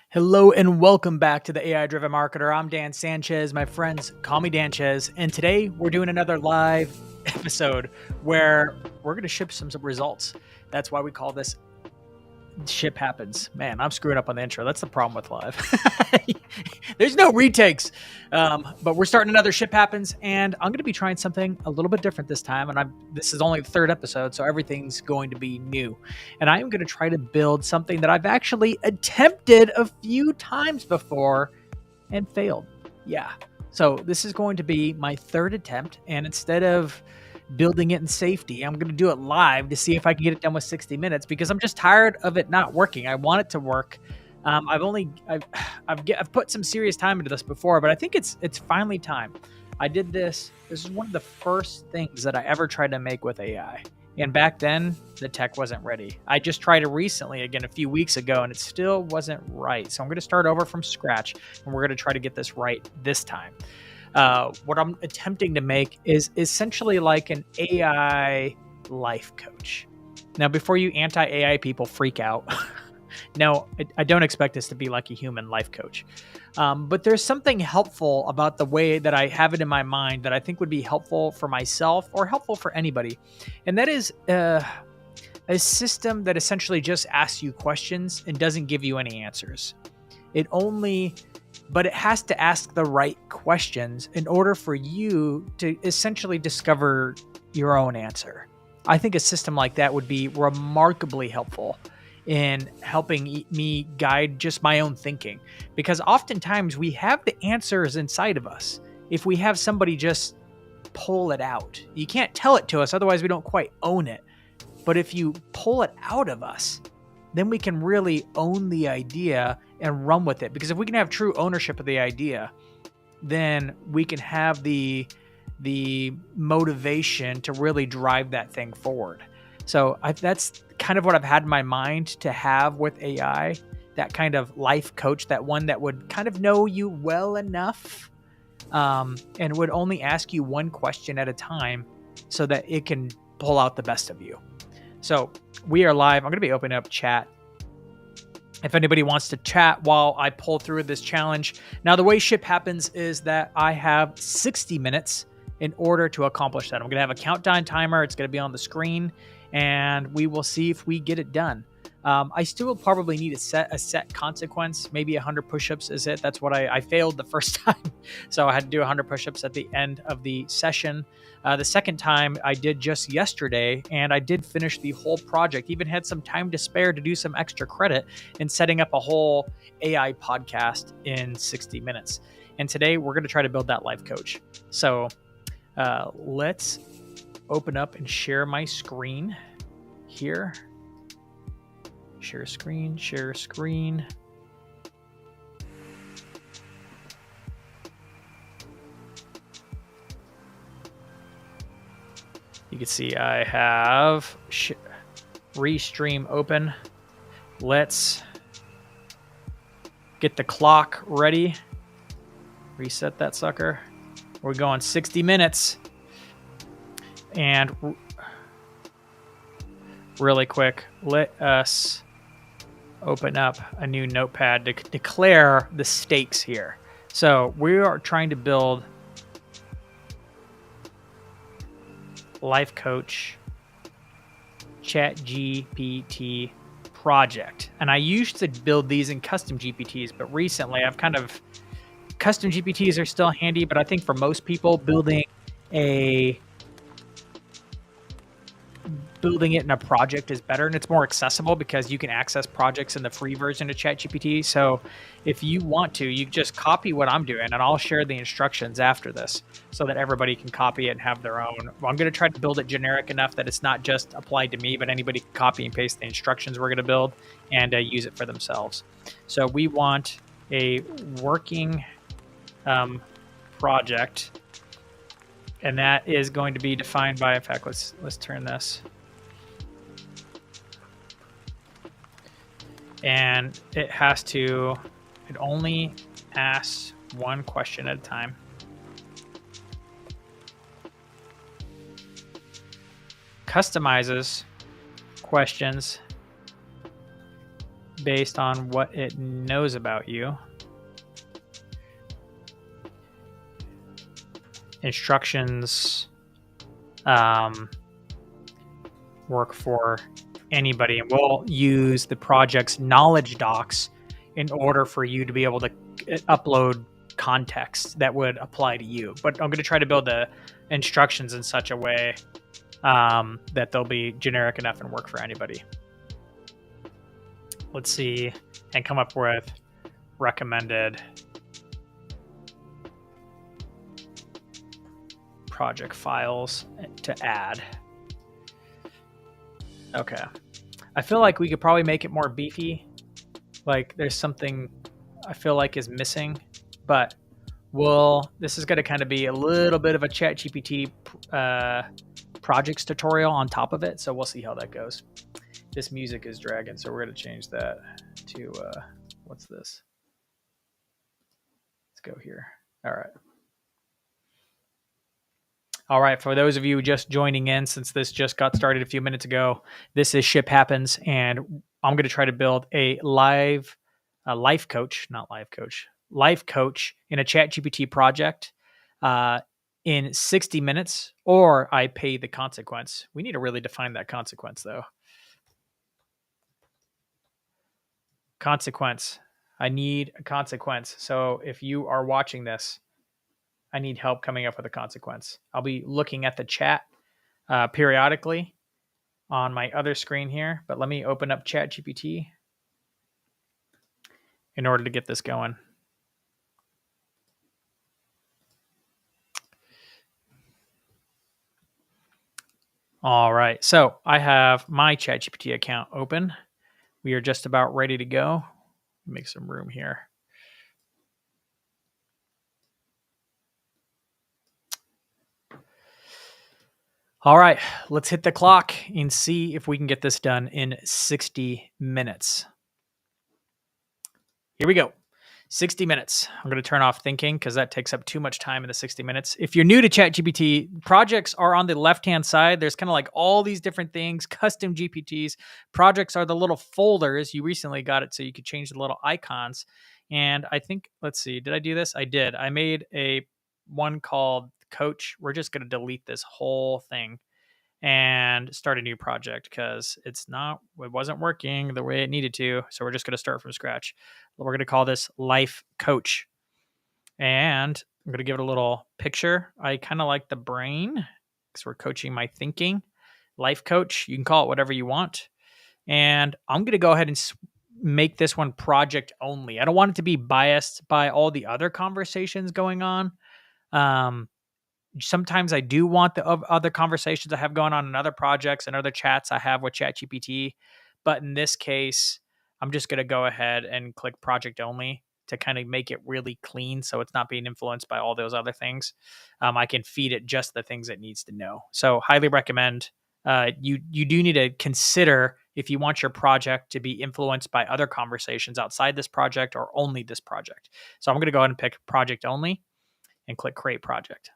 Hello and welcome back to the AI Driven Marketer. I'm Dan Sanchez. My friends call me Danchez. And today we're doing another live episode where we're going to ship some results. That's why we call this Ship Happens. Man, I'm screwing up on the intro. That's the problem with live. There's no retakes. But we're starting another Ship Happens, and I'm going to be trying something a little bit different this time. And this is only the third episode, so everything's going to be new. And I am going to try to build something that I've actually attempted a few times before and failed. Yeah. So this is going to be my third attempt, and instead of building it in safety, I'm going to do it live to see if I can get it done with 60 minutes because I'm just tired of it not working. I want it to work. I've put some serious time into this before, but I think it's finally time. I did this. This is one of the first things that I ever tried to make with AI. And back then, the tech wasn't ready. I just tried it recently, again, a few weeks ago, and it still wasn't right. So I'm going to start over from scratch, and we're going to try to get this right this time. What I'm attempting to make is essentially like an AI life coach. Now, before you anti-AI people freak out, no, I don't expect this to be like a human life coach. But there's something helpful about the way that I have it in my mind that I think would be helpful for myself or helpful for anybody. And that is a system that essentially just asks you questions and doesn't give you any answers. But it has to ask the right questions in order for you to essentially discover your own answer. I think a system like that would be remarkably helpful in helping me guide just my own thinking. Because oftentimes we have the answers inside of us if we have somebody just pull it out. You can't tell it to us, otherwise we don't quite own it. But if you pull it out of us, then we can really own the idea and run with it. Because if we can have true ownership of the idea, then we can have the motivation to really drive that thing forward. So that's kind of what I've had in my mind to have with AI, that kind of life coach, that one that would kind of know you well enough and would only ask you one question at a time so that it can pull out the best of you. So we are live. I'm going to be opening up chat. If anybody wants to chat while I pull through this challenge. Now, the way Ship Happens is that I have 60 minutes in order to accomplish that. I'm going to have a countdown timer. It's going to be on the screen, and we will see if we get it done. I still will probably need a set consequence. Maybe 100 push-ups is it. That's what I failed the first time. So I had to do 100 push-ups at the end of the session. The second time I did just yesterday, and I did finish the whole project. Even had some time to spare to do some extra credit in setting up a whole AI podcast in 60 minutes. And today we're going to try to build that life coach. So let's open up and share my screen here. Share screen. You can see I have Restream open. Let's get the clock ready. Reset that sucker. We're going 60 minutes. And really quick, let us open up a new notepad to declare the stakes here. So we are trying to build life coach ChatGPT project. And I used to build these in custom GPTs, but recently custom GPTs are still handy, but I think for most people building it in a project is better, and it's more accessible because you can access projects in the free version of ChatGPT. So if you want to, you just copy what I'm doing, and I'll share the instructions after this so that everybody can copy it and have their own. Well, I'm going to try to build it generic enough that it's not just applied to me, but anybody can copy and paste the instructions we're going to build and use it for themselves. So we want a working project, and that is going to be defined by, in fact, let's turn this. And it only asks one question at a time. Customizes questions based on what it knows about you. Instructions work for anybody, and we'll use the project's knowledge docs in order for you to be able to upload context that would apply to you. But I'm going to try to build the instructions in such a way that they'll be generic enough and work for anybody. Let's see, and come up with recommended project files to add. Okay. I feel like we could probably make it more beefy. Like there's something I feel like is missing, but this is going to kind of be a little bit of a ChatGPT projects tutorial on top of it. So we'll see how that goes. This music is dragging, so we're going to change that to, what's this? Let's go here. All right. All right, for those of you just joining in, since this just got started a few minutes ago, this is Ship Happens, and I'm going to try to build a life coach in a ChatGPT project in 60 minutes, or I pay the consequence. We need to really define that consequence, though. Consequence. I need a consequence. So if you are watching this, I need help coming up with a consequence. I'll be looking at the chat periodically on my other screen here, but let me open up ChatGPT in order to get this going. All right, so I have my ChatGPT account open. We are just about ready to go. Make some room here. All right, let's hit the clock and see if we can get this done in 60 minutes. Here we go. 60 minutes. I'm going to turn off thinking because that takes up too much time in the 60 minutes. If you're new to ChatGPT, projects are on the left-hand side. There's kind of like all these different things, custom GPTs. Projects are the little folders. You recently got it so you could change the little icons. And I think, let's see, did I do this? I did. I made one called Coach. We're just going to delete this whole thing and start a new project because it wasn't working the way it needed to. So we're just going to start from scratch. We're going to call this Life Coach. And I'm going to give it a little picture. I kind of like the brain because we're coaching my thinking. Life Coach, you can call it whatever you want. And I'm going to go ahead and make this one project only. I don't want it to be biased by all the other conversations going on. Sometimes I do want the other conversations I have going on in other projects and other chats I have with ChatGPT. But in this case, I'm just going to go ahead and click project only to kind of make it really clean so it's not being influenced by all those other things. I can feed it just the things it needs to know. So highly recommend. You do need to consider if you want your project to be influenced by other conversations outside this project or only this project. So I'm going to go ahead and pick project only and click create project.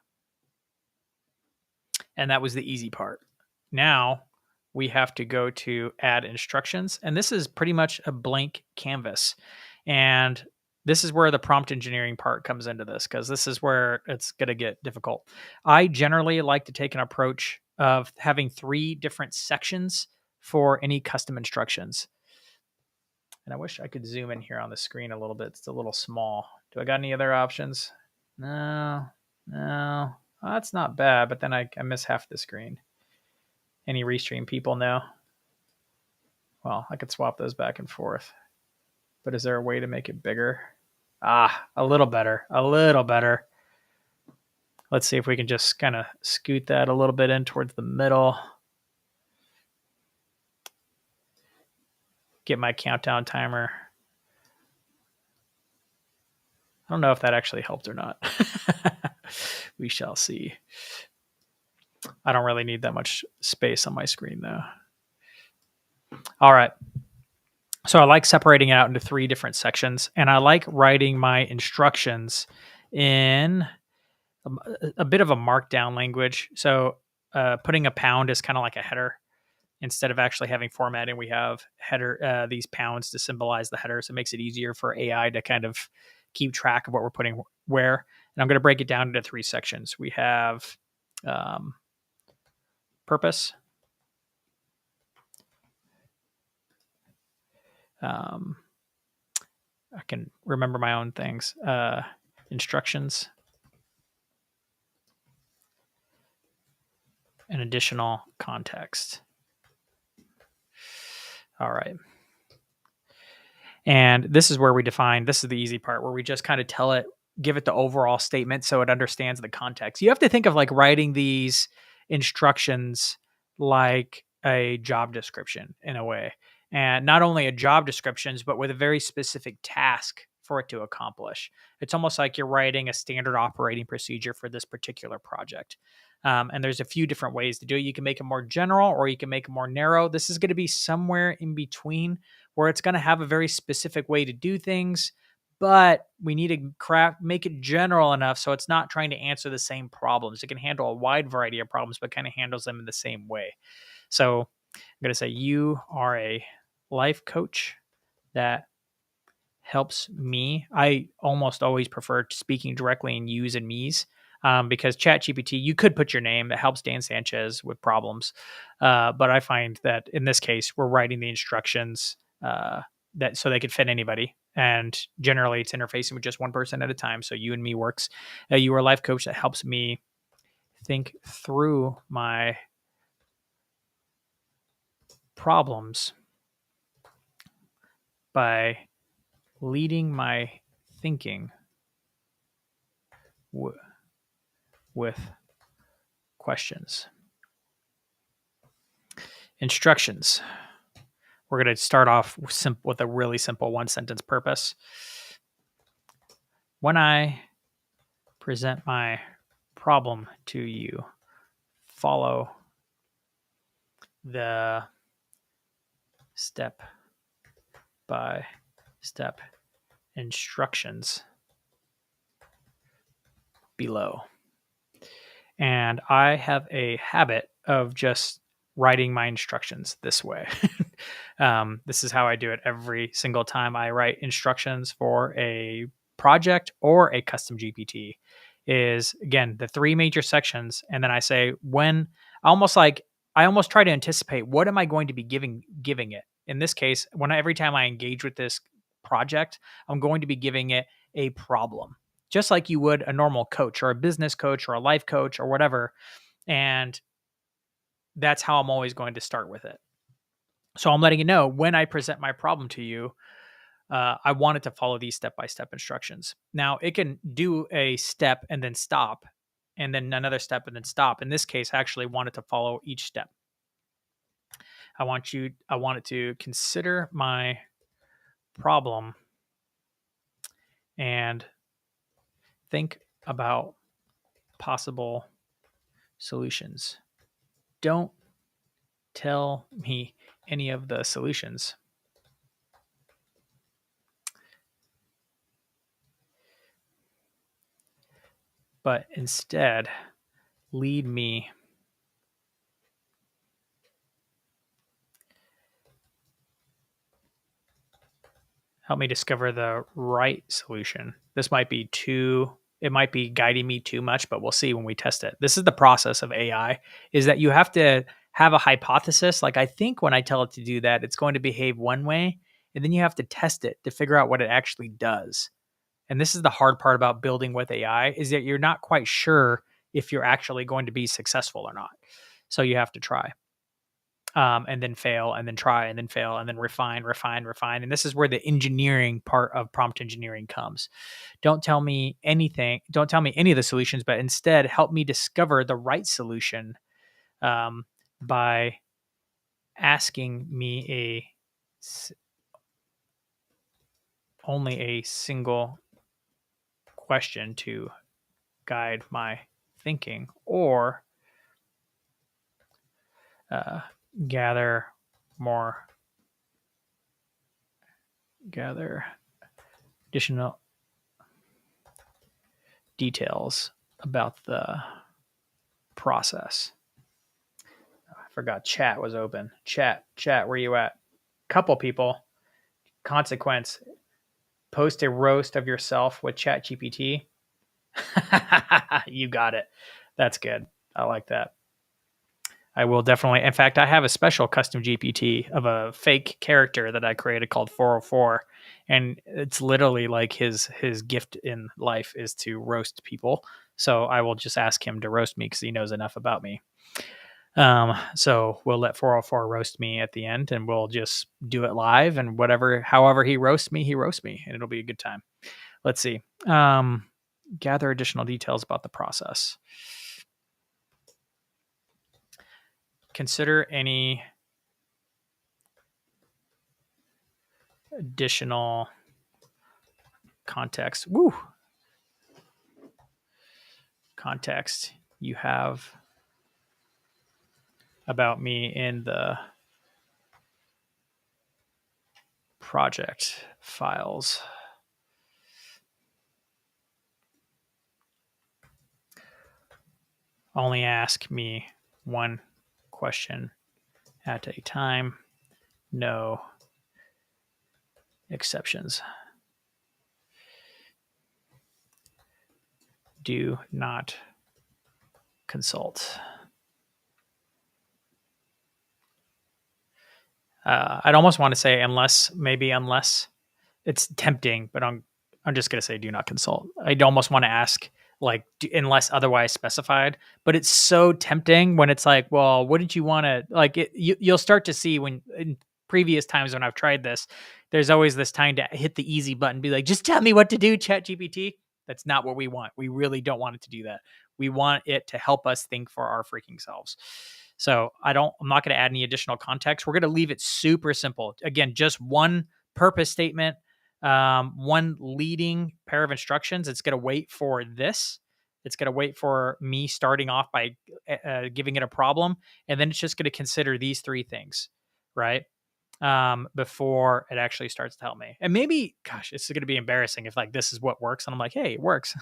And that was the easy part. Now we have to go to add instructions. And this is pretty much a blank canvas. And this is where the prompt engineering part comes into this, because this is where it's going to get difficult. I generally like to take an approach of having 3 different sections for any custom instructions. And I wish I could zoom in here on the screen a little bit. It's a little small. Do I got any other options? No. Oh, that's not bad, but then I miss half the screen. Any Restream people know? Well, I could swap those back and forth. But is there a way to make it bigger? A little better. A little better. Let's see if we can just kind of scoot that a little bit in towards the middle. Get my countdown timer. I don't know if that actually helped or not. We shall see. I don't really need that much space on my screen, though. All right. So I like separating it out into 3 different sections, and I like writing my instructions in a bit of a markdown language. So putting a pound is kind of like a header, instead of actually having formatting, we have header, these pounds to symbolize the headers. It makes it easier for AI to kind of keep track of what we're putting where. And I'm going to break it down into 3 sections. We have purpose, I can remember my own things, instructions, and additional context. All right. And this is where we define, this is the easy part, where we just kind of tell it, give it the overall statement so it understands the context. You have to think of like writing these instructions like a job description in a way. And not only a job descriptions, but with a very specific task for it to accomplish. It's almost like you're writing a standard operating procedure for this particular project. And there's a few different ways to do it. You can make it more general or you can make it more narrow. This is going to be somewhere in between where it's going to have a very specific way to do things, but we need to make it general enough so it's not trying to answer the same problems. It can handle a wide variety of problems, but kind of handles them in the same way. So I'm going to say, you are a life coach that helps me. I almost always prefer speaking directly in yous and me's. Because ChatGPT, you could put your name. That helps Dan Sanchez with problems. But I find that in this case, we're writing the instructions that so they could fit anybody. And generally, it's interfacing with just one person at a time. So you and me works. You are a life coach that helps me think through my problems by leading my thinking with questions. Instructions. We're going to start off with a really simple 1-sentence purpose. When I present my problem to you, follow the step-by-step instructions below. And I have a habit of just writing my instructions this way. This is how I do it every single time I write instructions for a project or a custom GPT. Is again the 3 major sections, and then I say I almost try to anticipate what am I going to be giving it. In this case, every time I engage with this project, I'm going to be giving it a problem, just like you would a normal coach or a business coach or a life coach or whatever. And that's how I'm always going to start with it. So I'm letting you know when I present my problem to you, I want it to follow these step-by-step instructions. Now it can do a step and then stop, and then another step and then stop. In this case, I actually want it to follow each step. I want it to consider my problem and think about possible solutions. Don't tell me any of the solutions. But instead, lead me help me discover the right solution. This might be it might be guiding me too much, but we'll see when we test it. This is the process of AI, is that you have to have a hypothesis. Like I think when I tell it to do that, it's going to behave one way, and then you have to test it to figure out what it actually does. And this is the hard part about building with AI, is that you're not quite sure if you're actually going to be successful or not. So you have to try. And then fail, and then try, and then fail, and then refine. And this is where the engineering part of prompt engineering comes. Don't tell me anything. Don't tell me any of the solutions, but instead help me discover the right solution by asking me only a single question to guide my thinking, or gather additional details about the process. Forgot chat was open. Chat, where you at? Couple people. Consequence. Post a roast of yourself with ChatGPT. You got it. That's good. I like that. I will definitely. In fact, I have a special custom GPT of a fake character that I created called 404, and it's literally like his gift in life is to roast people. So I will just ask him to roast me because he knows enough about me. So we'll let 404 roast me at the end, and we'll just do it live, and however he roasts me, and it'll be a good time. Let's see. Gather additional details about the process. Consider any additional context. Context you have about me in the project files. Only ask me one question at a time. No exceptions. Do not consult. I'd almost want to say unless it's tempting, but I'm just going to say do not consult. I'd almost want to ask like unless otherwise specified, but it's so tempting when it's like, well, wouldn't you want to like it, you'll start to see when in previous times when I've tried this, there's always this time to hit the easy button, be like, just tell me what to do, ChatGPT. That's not what we want. We really don't want it to do that. We want it to help us think for our freaking selves. So I'm not going to add any additional context. We're going to leave it super simple. Again, just one purpose statement, one leading pair of instructions. It's going to wait for this. It's going to wait for me starting off by giving it a problem. And then it's just going to consider these three things, right? Before it actually starts to help me. And maybe, gosh, it's going to be embarrassing if like this is what works. And I'm like, hey, it works.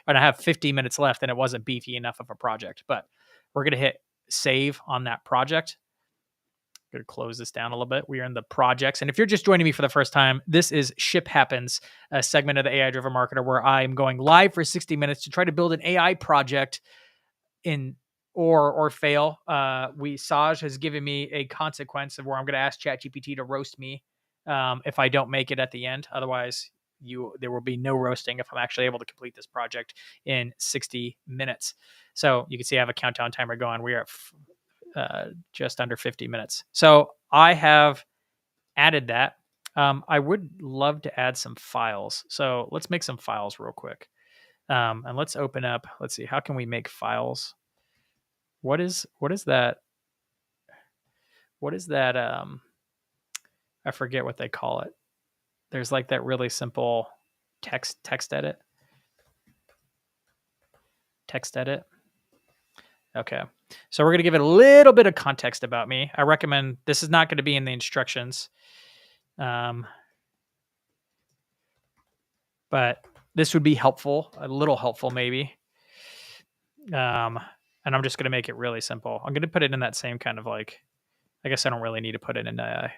But I have 15 minutes left and it wasn't beefy enough of a project. But we're going to hit save on that project. I'm going to close this down a little bit. We are in the projects. And if you're just joining me for the first time, this is Ship Happens, a segment of the AI Driven Marketer where I am going live for 60 minutes to try to build an AI project in or fail. Saj has given me a consequence of where I'm going to ask ChatGPT to roast me if I don't make it at the end. Otherwise, there will be no roasting if I'm actually able to complete this project in 60 minutes. So you can see I have a countdown timer going. We are at just under 50 minutes. So I have added that. I would love to add some files. So let's make some files real quick. And let's open up. Let's see. How can we make files? What is that? What is that? I forget what they call it. There's like that really simple text edit. Text edit. Okay. So we're going to give it a little bit of context about me. I recommend this is not going to be in the instructions. But this would be helpful, a little helpful maybe. And I'm just going to make it really simple. I'm going to put it in that same kind of like, I guess I don't really need to put it in a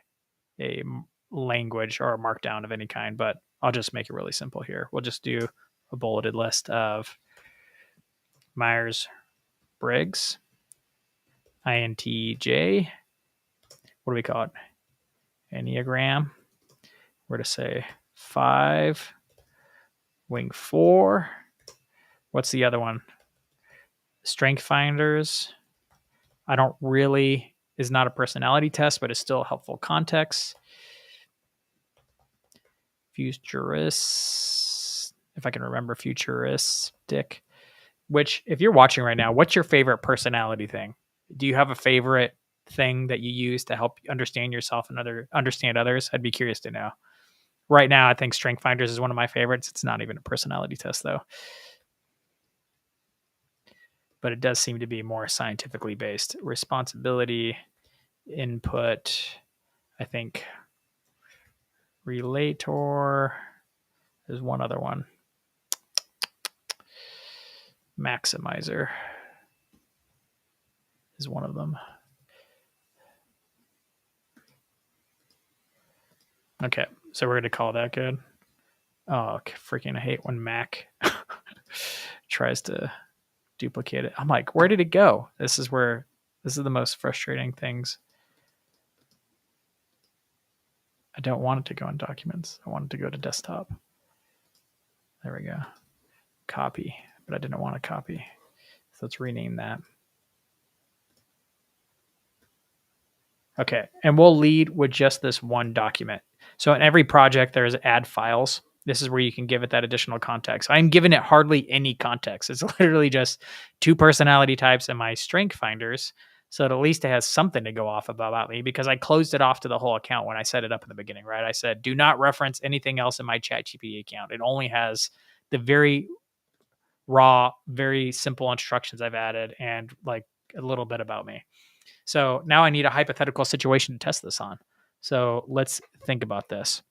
language or a markdown of any kind, but I'll just make it really simple here. We'll just do a bulleted list of Myers-Briggs, INTJ. What do we call it? Enneagram. We're to say 5, wing 4. What's the other one? Strength Finders. I don't really, is not a personality test, but it's still helpful context. Futurist, if I can remember, futuristic, which if you're watching right now, what's your favorite personality thing? Do you have a favorite thing that you use to help understand yourself and understand others? I'd be curious to know. Right now, I think Strength Finders is one of my favorites. It's not even a personality test though. But it does seem to be more scientifically based. Responsibility, input, I think Relator. There's one other one. Maximizer is one of them. Okay, so we're going to call that good. Oh, freaking I hate when Mac tries to duplicate it. I'm like, where did it go? This is the most frustrating things. I don't want it to go in documents. I want it to go to desktop. There we go. Copy, but I didn't want to copy. So let's rename that. Okay, and we'll lead with just this one document. So in every project, there's add files. This is where you can give it that additional context. I'm giving it hardly any context. It's literally just two personality types and my strength finders. So at least it has something to go off about me, because I closed it off to the whole account when I set it up in the beginning, right? I said, do not reference anything else in my ChatGPT account. It only has the very raw, very simple instructions I've added and like a little bit about me. So now I need a hypothetical situation to test this on. So let's think about this.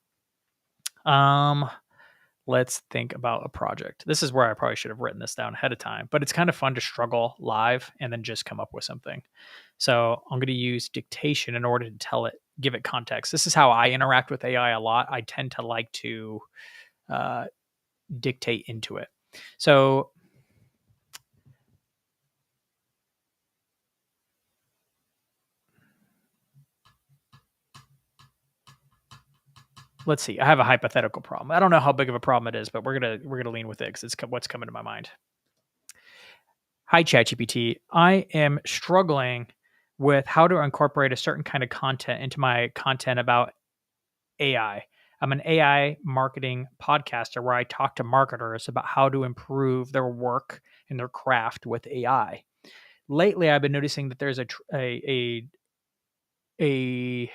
Let's think about a project. This is where I probably should have written this down ahead of time, but it's kind of fun to struggle live and then just come up with something. So I'm going to use dictation in order to tell it, give it context. This is how I interact with AI a lot. I tend to like to dictate into it. So let's see. I have a hypothetical problem. I don't know how big of a problem it is, but we're gonna lean with it because it's what's coming to my mind. Hi, ChatGPT. I am struggling with how to incorporate a certain kind of content into my content about AI. I'm an AI marketing podcaster where I talk to marketers about how to improve their work and their craft with AI. Lately, I've been noticing that there's a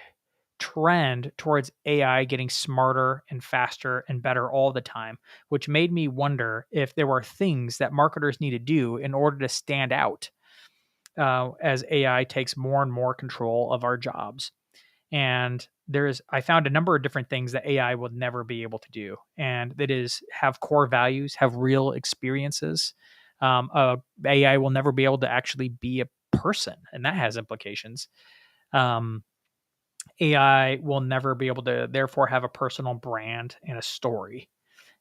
trend towards AI getting smarter and faster and better all the time, which made me wonder if there were things that marketers need to do in order to stand out as AI takes more and more control of our jobs. And I found a number of different things that AI will never be able to do, and that is have core values, have real experiences. AI will never be able to actually be a person, and that has implications. AI will never be able to, therefore, have a personal brand and a story.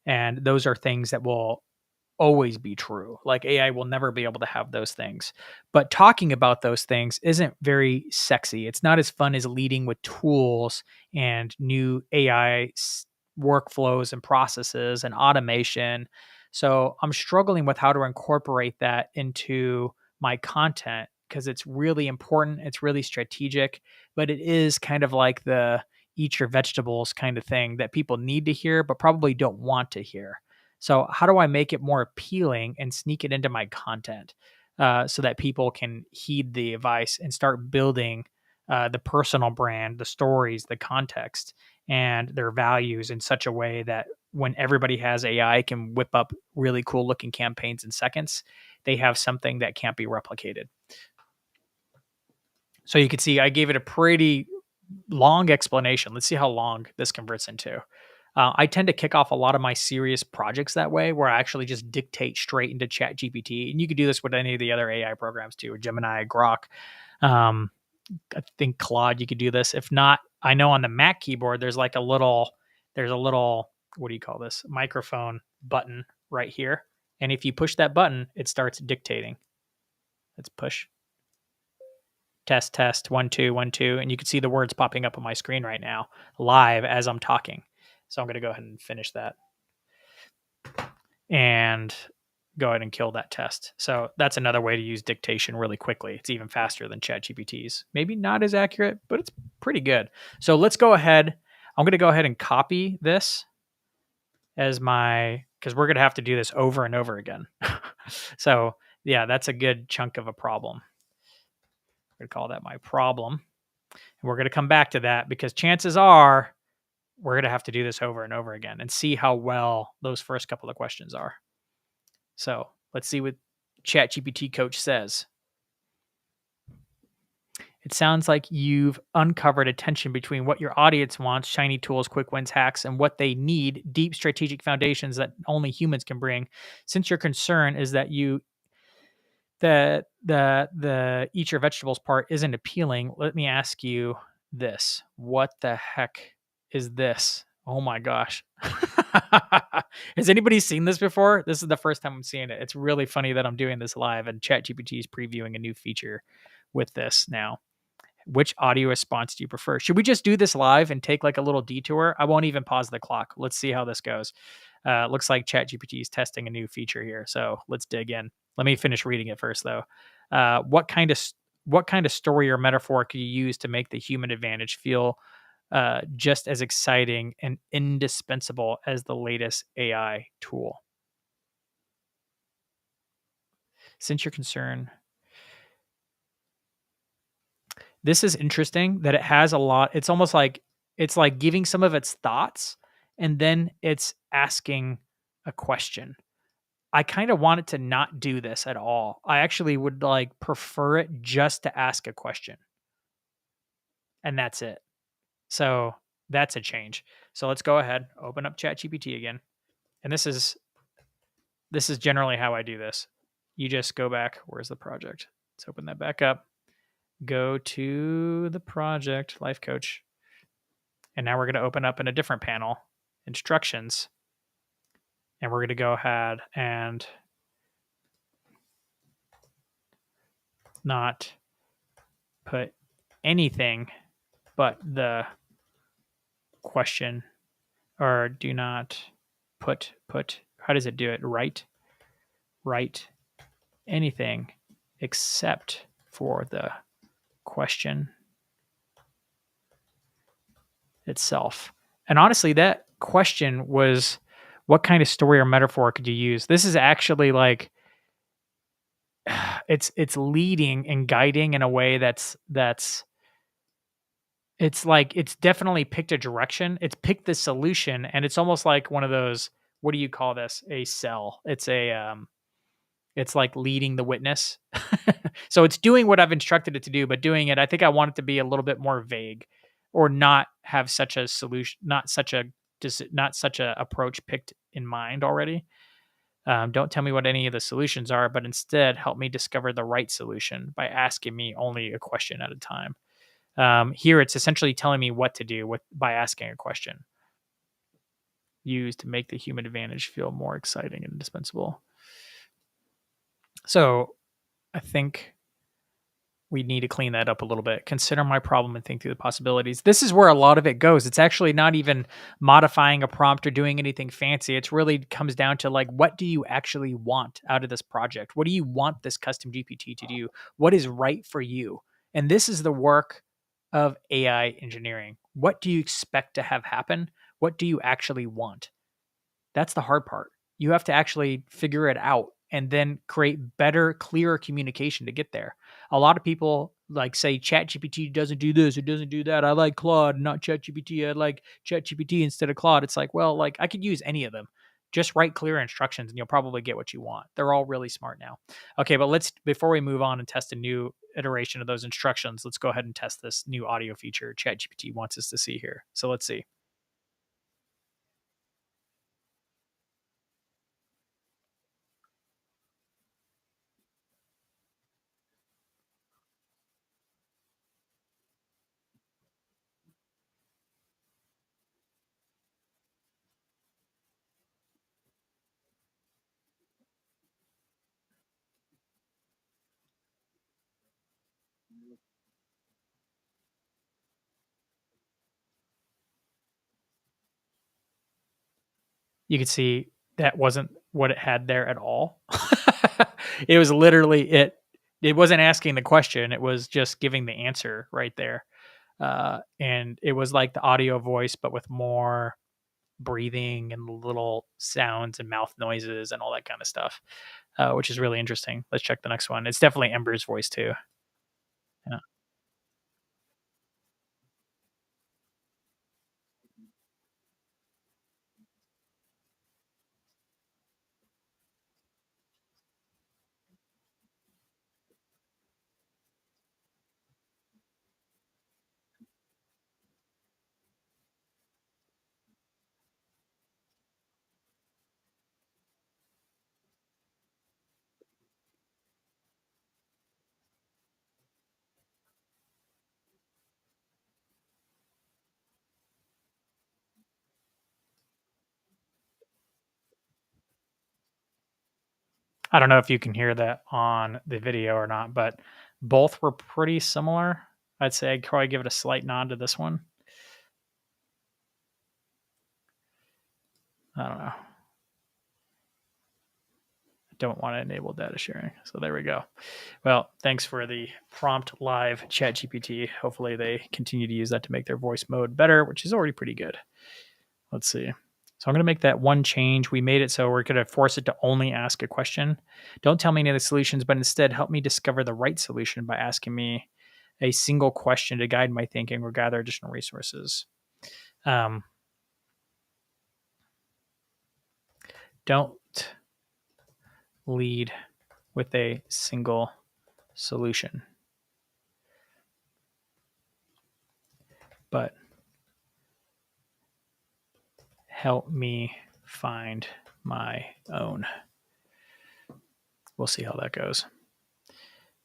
And those are things that will always be true. Like AI will never be able to have those things. But talking about those things isn't very sexy. It's not as fun as leading with tools and new AI workflows and processes and automation. So I'm struggling with how to incorporate that into my content because it's really important. It's really strategic, but it is kind of like the eat your vegetables kind of thing that people need to hear, but probably don't want to hear. So, how do I make it more appealing and sneak it into my content so that people can heed the advice and start building the personal brand, the stories, the context, and their values in such a way that when everybody has AI can whip up really cool looking campaigns in seconds, they have something that can't be replicated. So you can see I gave it a pretty long explanation. Let's see how long this converts into. I tend to kick off a lot of my serious projects that way, where I actually just dictate straight into ChatGPT. And you could do this with any of the other AI programs too, Gemini, Grok. I think Claude, you could do this. If not, I know on the Mac keyboard, there's a little, what do you call this? Microphone button right here. And if you push that button, it starts dictating. Let's push. Test, test, 1, 2, 1, 2. And you can see the words popping up on my screen right now, live as I'm talking. So I'm going to go ahead and finish that and go ahead and kill that test. So that's another way to use dictation really quickly. It's even faster than ChatGPT's. Maybe not as accurate, but it's pretty good. So let's go ahead. I'm going to go ahead and copy this as because we're going to have to do this over and over again. So yeah, that's a good chunk of a problem. I'm going to call that my problem. And we're going to come back to that because chances are we're going to have to do this over and over again and see how well those first couple of questions are. So let's see what ChatGPT Coach says. It sounds like you've uncovered a tension between what your audience wants, shiny tools, quick wins, hacks, and what they need, deep strategic foundations that only humans can bring. Since your concern is that the eat your vegetables part isn't appealing, let me ask you this. What the heck is this. Oh my gosh. Has anybody seen this before? This is the first time I'm seeing it. It's really funny that I'm doing this live and ChatGPT is previewing a new feature with this now. Which audio response do you prefer? Should we just do this live and take like a little detour? I won't even pause the clock. Let's see how this goes. Looks like ChatGPT is testing a new feature here, so let's dig in. Let me finish reading it first, though. What kind of story or metaphor could you use to make the human advantage feel just as exciting and indispensable as the latest AI tool? Since you're concerned, this is interesting that it has a lot. It's almost like it's like giving some of its thoughts and then it's asking a question. I kind of want it to not do this at all. I actually would like prefer it just to ask a question and that's it. So that's a change. So let's go ahead, open up ChatGPT again. And this is generally how I do this. You just go back. Where's the project? Let's open that back up. Go to the project, Life Coach. And now we're going to open up in a different panel, instructions. And we're going to go ahead and not put anything but the question, or do not put, how does it do it? Write anything except for the question itself. And honestly, that question was, what kind of story or metaphor could you use? This is actually like it's leading and guiding in a way that's it's like it's definitely picked a direction. It's picked the solution, and it's almost like one of those, what do you call this? A cell. It's like leading the witness. So it's doing what I've instructed it to do, but doing it, I think I want it to be a little bit more vague or not have such a solution, not such a approach picked in mind already. Don't tell me what any of the solutions are, but instead help me discover the right solution by asking me only a question at a time. Here, it's essentially telling me what to do by asking a question. Used to make the human advantage feel more exciting and indispensable. So I think we need to clean that up a little bit. Consider my problem and think through the possibilities. This is where a lot of it goes. It's actually not even modifying a prompt or doing anything fancy. It's really comes down to like, what do you actually want out of this project? What do you want this custom GPT to do? What is right for you? And this is the work of AI engineering. What do you expect to have happen? What do you actually want? That's the hard part. You have to actually figure it out and then create better, clearer communication to get there. A lot of people like say ChatGPT doesn't do this, it doesn't do that. I like Claude, not ChatGPT. I like ChatGPT instead of Claude. It's like, well, like I could use any of them. Just write clear instructions and you'll probably get what you want. They're all really smart now. Okay, but let's before we move on and test a new iteration of those instructions, let's go ahead and test this new audio feature ChatGPT wants us to see here. So let's see. You could see that wasn't what it had there at all. It was literally it. It wasn't asking the question. It was just giving the answer right there. And it was like the audio voice, but with more breathing and little sounds and mouth noises and all that kind of stuff, which is really interesting. Let's check the next one. It's definitely Ember's voice too. Yeah. I don't know if you can hear that on the video or not, but both were pretty similar. I'd say I'd probably give it a slight nod to this one. I don't know. Don't want to enable data sharing. So there we go. Well, thanks for the prompt live chat GPT. Hopefully they continue to use that to make their voice mode better, which is already pretty good. Let's see. So I'm going to make that one change. We made it so we're going to force it to only ask a question. Don't tell me any of the solutions, but instead help me discover the right solution by asking me a single question to guide my thinking or gather additional resources. Don't lead with a single solution, but help me find my own. We'll see how that goes.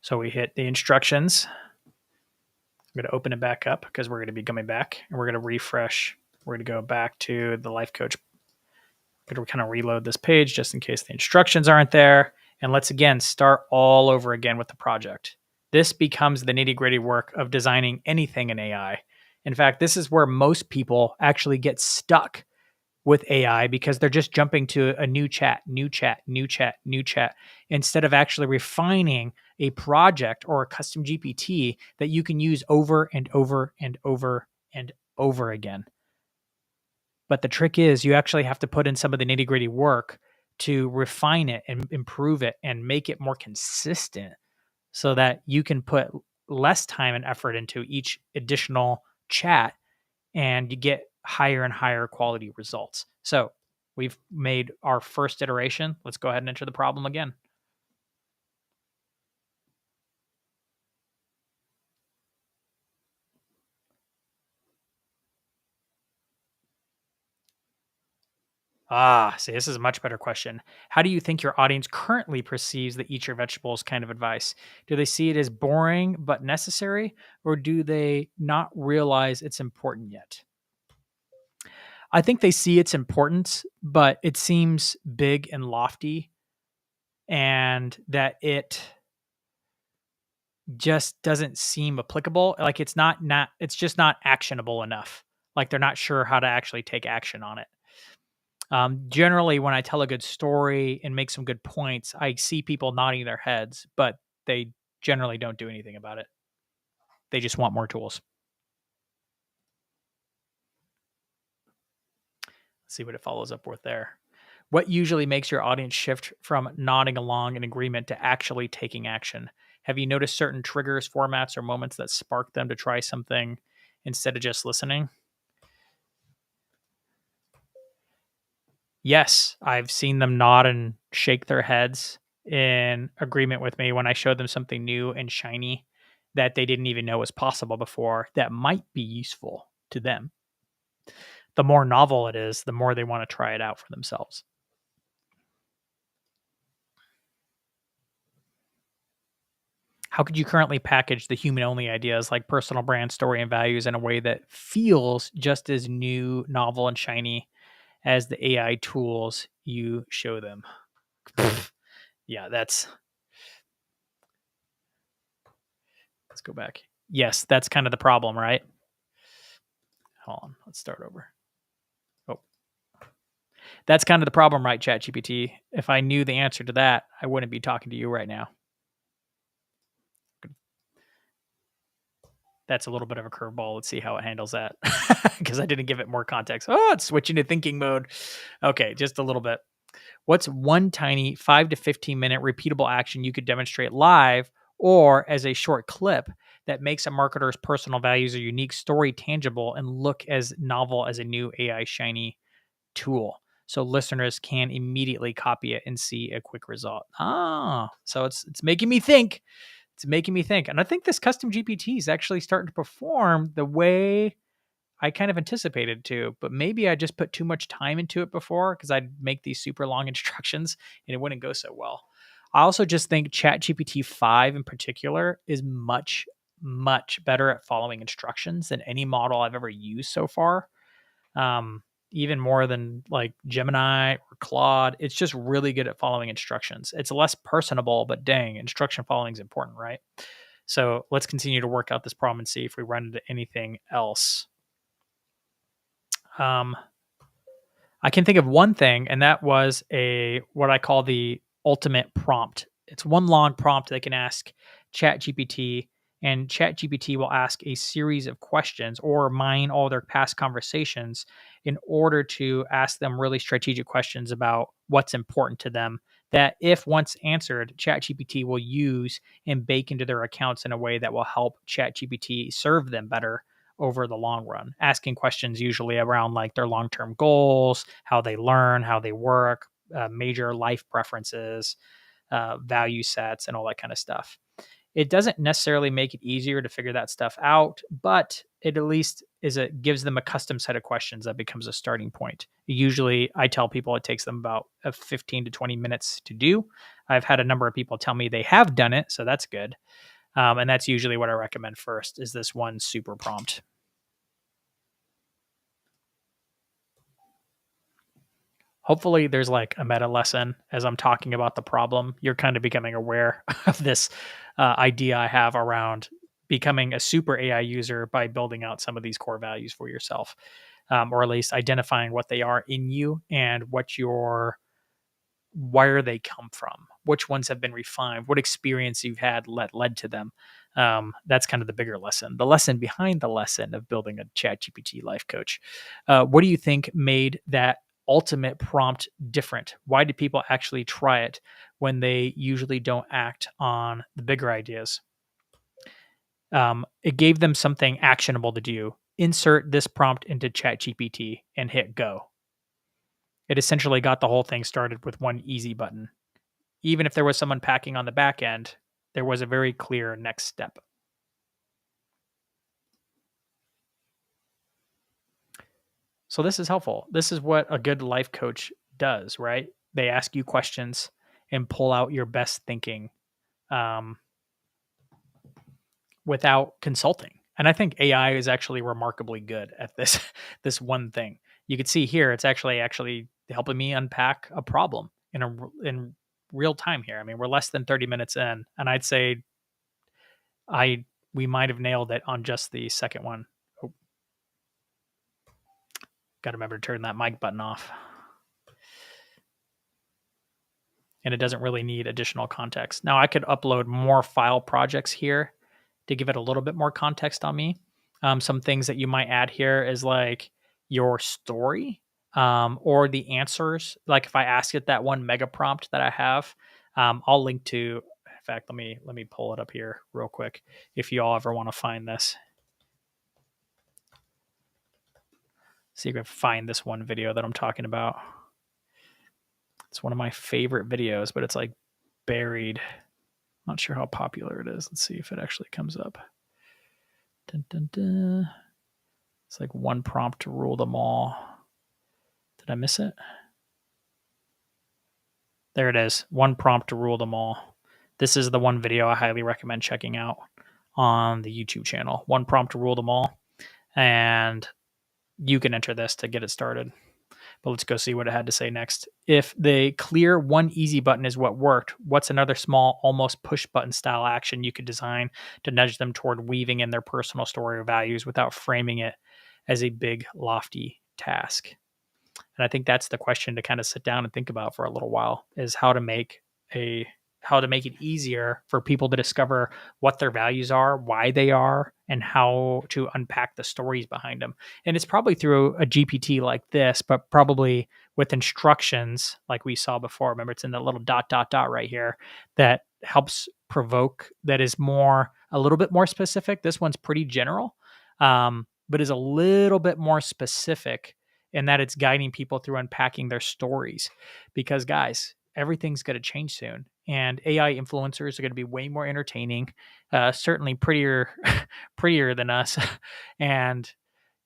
So we hit the instructions. I'm going to open it back up because we're going to be coming back and we're going to refresh. We're going to go back to the life coach. I'm going to kind of reload this page just in case the instructions aren't there. And let's again start all over again with the project. This becomes the nitty gritty work of designing anything in AI. In fact, this is where most people actually get stuck with AI because they're just jumping to a new chat, instead of actually refining a project or a custom GPT that you can use over and over and over and over again. But the trick is you actually have to put in some of the nitty gritty work to refine it and improve it and make it more consistent so that you can put less time and effort into each additional chat and you get higher and higher quality results. So we've made our first iteration. Let's go ahead and enter the problem again. See, this is a much better question. How do you think your audience currently perceives the eat your vegetables kind of advice? Do they see it as boring but necessary, or do they not realize it's important yet? I think they see its importance, but it seems big and lofty, and that it just doesn't seem applicable. Like it's just not actionable enough. Like they're not sure how to actually take action on it. Generally, when I tell a good story and make some good points, I see people nodding their heads, but they generally don't do anything about it. They just want more tools. Let's see what it follows up with there. What usually makes your audience shift from nodding along in agreement to actually taking action? Have you noticed certain triggers, formats, or moments that spark them to try something instead of just listening? Yes, I've seen them nod and shake their heads in agreement with me when I showed them something new and shiny that they didn't even know was possible before that might be useful to them. The more novel it is, the more they want to try it out for themselves. How could you currently package the human only ideas like personal brand, story, and values in a way that feels just as new, novel, and shiny as the AI tools you show them? Yeah, let's go back. Yes, that's kind of the problem, right? Hold on, let's start over. Oh, that's kind of the problem, right, ChatGPT? If I knew the answer to that, I wouldn't be talking to you right now. That's a little bit of a curveball. Let's see how it handles that because I didn't give it more context. Oh, it's switching to thinking mode. Okay, just a little bit. What's one tiny 5 to 15 minute repeatable action you could demonstrate live or as a short clip that makes a marketer's personal values or unique story tangible and look as novel as a new AI shiny tool? So listeners can immediately copy it and see a quick result. So it's making me think. It's making me think. And I think this custom GPT is actually starting to perform the way I kind of anticipated to, but maybe I just put too much time into it before because I'd make these super long instructions and it wouldn't go so well. I also just think ChatGPT 5 in particular is much, much better at following instructions than any model I've ever used so far. even more than like Gemini or Claude. It's just really good at following instructions. It's less personable, but dang, instruction following is important, right? So let's continue to work out this problem and see if we run into anything else. I can think of one thing, and that was what I call the ultimate prompt. It's one long prompt they can ask ChatGPT, and ChatGPT will ask a series of questions or mine all their past conversations in order to ask them really strategic questions about what's important to them. That, if once answered, ChatGPT will use and bake into their accounts in a way that will help ChatGPT serve them better over the long run, asking questions usually around like their long-term goals, how they learn, how they work, major life preferences, value sets, and all that kind of stuff. It doesn't necessarily make it easier to figure that stuff out, but it at least gives them a custom set of questions that becomes a starting point. Usually, I tell people it takes them about 15 to 20 minutes to do. I've had a number of people tell me they have done it, so that's good. And that's usually what I recommend first, is this one super prompt. Hopefully there's like a meta lesson as I'm talking about the problem. You're kind of becoming aware of this idea I have around becoming a super AI user by building out some of these core values for yourself, or at least identifying what they are in you and where they come from, which ones have been refined, what experience you've had led to them. That's kind of the bigger lesson, the lesson behind the lesson of building a ChatGPT life coach. What do you think made that ultimate prompt different? Why do people actually try it when they usually don't act on the bigger ideas? It gave them something actionable to do. Insert this prompt into ChatGPT and hit go. It essentially got the whole thing started with one easy button. Even if there was some unpacking on the back end, there was a very clear next step. So this is helpful. This is what a good life coach does, right? They ask you questions and pull out your best thinking without consulting. And I think AI is actually remarkably good at this one thing. You can see here it's actually helping me unpack a problem in real time here. I mean, we're less than 30 minutes in, and I'd say we might have nailed it on just the second one. Oh, got to remember to turn that mic button off. And it doesn't really need additional context. Now I could upload more file projects here to give it a little bit more context on me. Some things that you might add here is like your story, or the answers. Like if I ask it that one mega prompt that I have, I'll link to. In fact, let me pull it up here real quick if you all ever want to find this. See if I can find this one video that I'm talking about. It's one of my favorite videos, but it's like buried. Not sure how popular it is. Let's see if it actually comes up. Dun, dun, dun. It's like one prompt to rule them all. Did I miss it? There it is. One prompt to rule them all. This is the one video I highly recommend checking out on the YouTube channel. One prompt to rule them all. And you can enter this to get it started. But let's go see what it had to say next. If the clear one easy button is what worked, what's another small, almost push button style action you could design to nudge them toward weaving in their personal story or values without framing it as a big, lofty task? And I think that's the question to kind of sit down and think about for a little while, is how to make it easier for people to discover what their values are, why they are, and how to unpack the stories behind them. And it's probably through a GPT like this, but probably with instructions like we saw before. Remember, it's in the little ... right here that helps provoke, that is a little bit more specific. This one's pretty general, but is a little bit more specific in that it's guiding people through unpacking their stories. Because guys, everything's going to change soon, and AI influencers are going to be way more entertaining, certainly prettier than us, and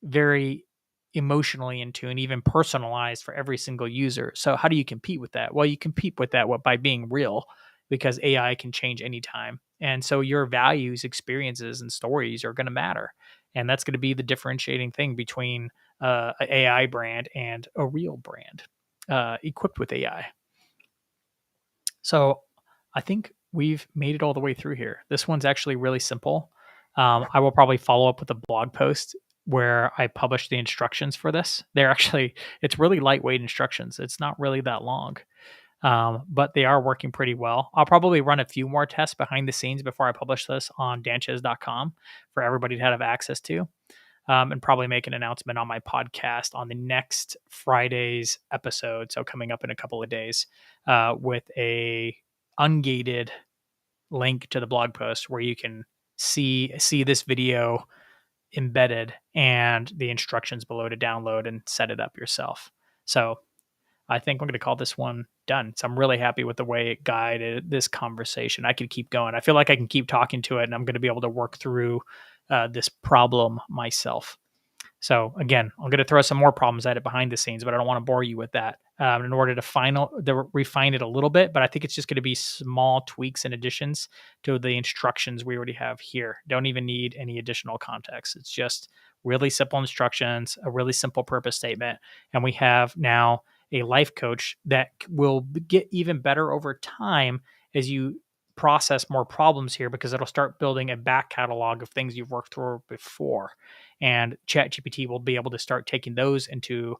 very emotionally in tune, even personalized for every single user. So how do you compete with that? Well, you compete with that by being real, because AI can change anytime. And so your values, experiences, and stories are going to matter. And that's going to be the differentiating thing between a AI brand and a real brand equipped with AI. So I think we've made it all the way through here. This one's actually really simple. I will probably follow up with a blog post where I publish the instructions for this. It's really lightweight instructions. It's not really that long, but they are working pretty well. I'll probably run a few more tests behind the scenes before I publish this on danches.com for everybody to have access to. And probably make an announcement on my podcast on the next Friday's episode. So coming up in a couple of days, with a ungated link to the blog post where you can see this video embedded and the instructions below to download and set it up yourself. So I think I'm going to call this one done. So I'm really happy with the way it guided this conversation. I could keep going. I feel like I can keep talking to it, and I'm going to be able to work through this problem myself. So again, I'm going to throw some more problems at it behind the scenes, but I don't want to bore you with that. In order to refine it a little bit, but I think it's just going to be small tweaks and additions to the instructions we already have here. Don't even need any additional context. It's just really simple instructions, a really simple purpose statement, and we have now a life coach that will get even better over time as you process more problems here, because it'll start building a back catalog of things you've worked through before. And ChatGPT will be able to start taking those into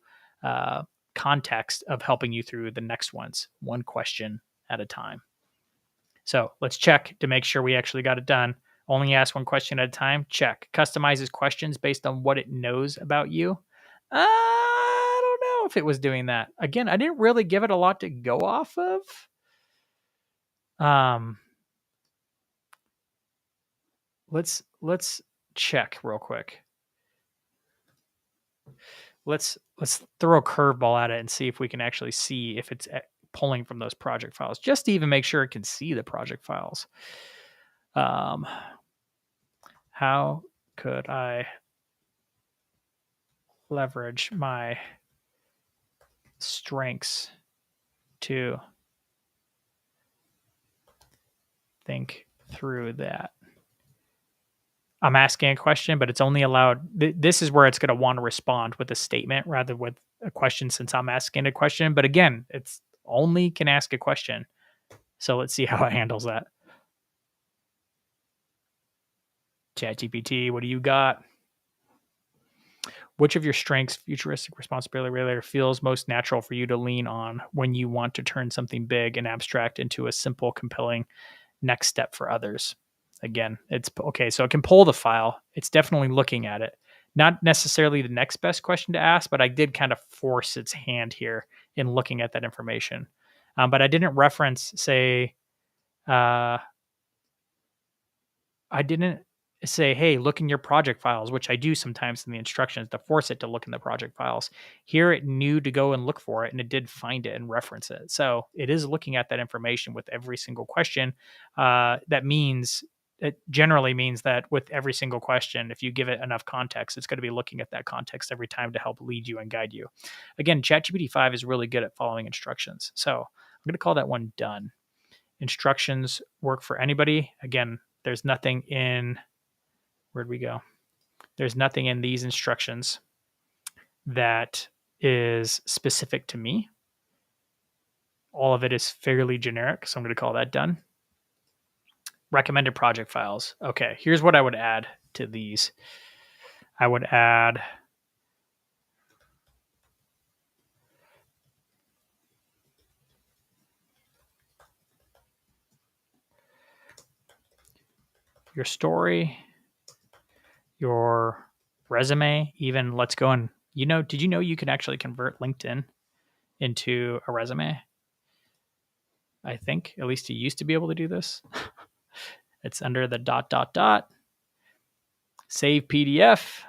context of helping you through the next ones, one question at a time. So let's check to make sure we actually got it done. Only ask one question at a time. Check. Customizes questions based on what it knows about you. I don't know if it was doing that. Again, I didn't really give it a lot to go off of. Let's check real quick. Let's throw a curveball at it and see if we can actually see if it's pulling from those project files, just to even make sure it can see the project files. How could I leverage my strengths to think through that? I'm asking a question, but it's only allowed. This is where it's going to want to respond with a statement rather with a question, since I'm asking a question. But again, it's only can ask a question. So let's see how it handles that. ChatGPT, what do you got? Which of your strengths, futuristic, responsibility related, feels most natural for you to lean on when you want to turn something big and abstract into a simple, compelling next step for others? Again, it's okay. So it can pull the file. It's definitely looking at it. Not necessarily the next best question to ask, but I did kind of force its hand here in looking at that information. But I didn't reference, say, I didn't say, hey, look in your project files, which I do sometimes in the instructions to force it to look in the project files. Here it knew to go and look for it, and it did find it and reference it. So it is looking at that information with every single question. It generally means that with every single question, if you give it enough context, it's going to be looking at that context every time to help lead you and guide you. Again, ChatGPT 5 is really good at following instructions. So I'm going to call that one done. Instructions work for anybody. Again, there's nothing in, where'd we go? There's nothing in these instructions that is specific to me. All of it is fairly generic. So I'm going to call that done. Recommended project files. Okay, here's what I would add to these. I would add your story, your resume, even let's go and, did you know you can actually convert LinkedIn into a resume? I think at least you used to be able to do this. It's under the ... Save PDF.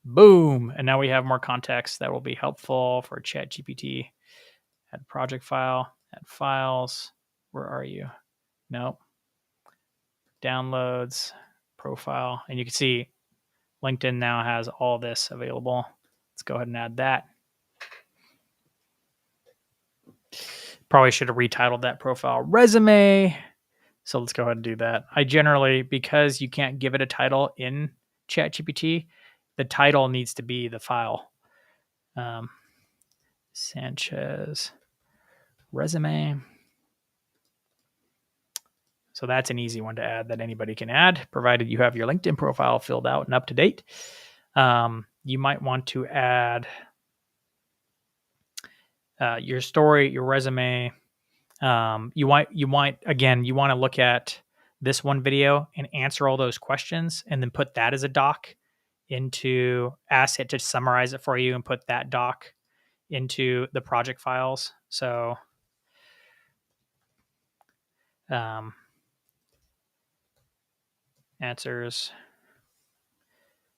Boom. And now we have more context that will be helpful for ChatGPT. Add project file, add files. Where are you? Nope. Downloads, profile. And you can see LinkedIn now has all this available. Let's go ahead and add that. Probably should have retitled that profile resume. So let's go ahead and do that. I generally, because you can't give it a title in ChatGPT, the title needs to be the file. Sanchez resume. So that's an easy one to add that anybody can add, provided you have your LinkedIn profile filled out and up to date. You might want to add your story, your resume. You want to look at this one video and answer all those questions, and then put that as a doc ask it to summarize it for you and put that doc into the project files. So, answers.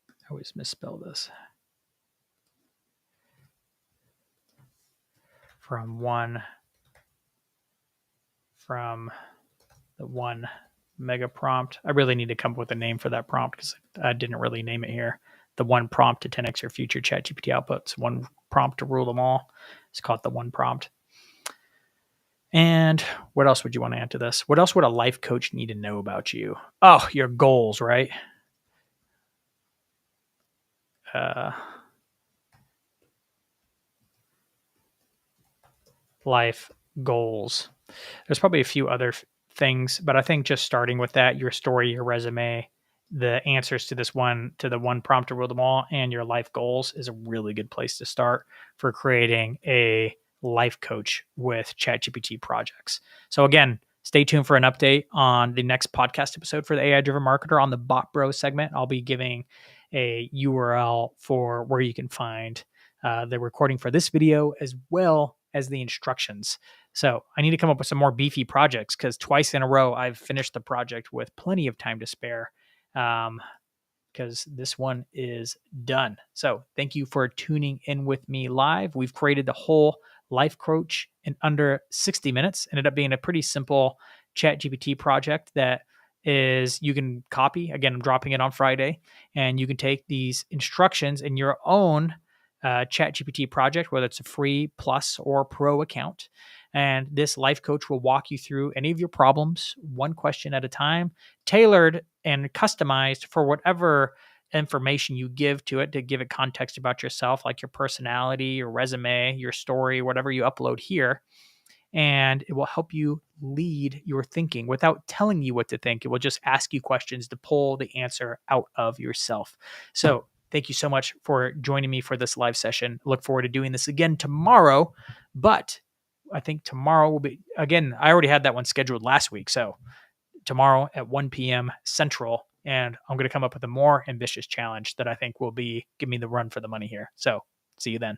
I always misspell this. From the one mega prompt. I really need to come up with a name for that prompt because I didn't really name it here. The one prompt to 10x your future ChatGPT outputs. One prompt to rule them all. It's called the one prompt. And what else would you want to add to this? What else would a life coach need to know about you? Oh, your goals, right? Life goals. There's probably a few other things, but I think just starting with that, your story, your resume, the answers to the one prompt to rule them all, and your life goals is a really good place to start for creating a life coach with ChatGPT projects. So again, stay tuned for an update on the next podcast episode for the AI Driven Marketer on the Bot Bro segment. I'll be giving a URL for where you can find the recording for this video as well as the instructions. So I need to come up with some more beefy projects because twice in a row I've finished the project with plenty of time to spare because this one is done. So thank you for tuning in with me live. We've created the whole life coach in under 60 minutes. Ended up being a pretty simple ChatGPT project that is you can copy. Again, I'm dropping it on Friday, and you can take these instructions in your own ChatGPT project, whether it's a free plus or pro account. And this life coach will walk you through any of your problems, one question at a time, tailored and customized for whatever information you give to it, to give it context about yourself, like your personality, your resume, your story, whatever you upload here. And it will help you lead your thinking without telling you what to think. It will just ask you questions to pull the answer out of yourself. So thank you so much for joining me for this live session. Look forward to doing this again tomorrow. But I think tomorrow will be, again, I already had that one scheduled last week. So tomorrow at 1 p.m. Central, and I'm going to come up with a more ambitious challenge that I think will give me the run for the money here. So see you then.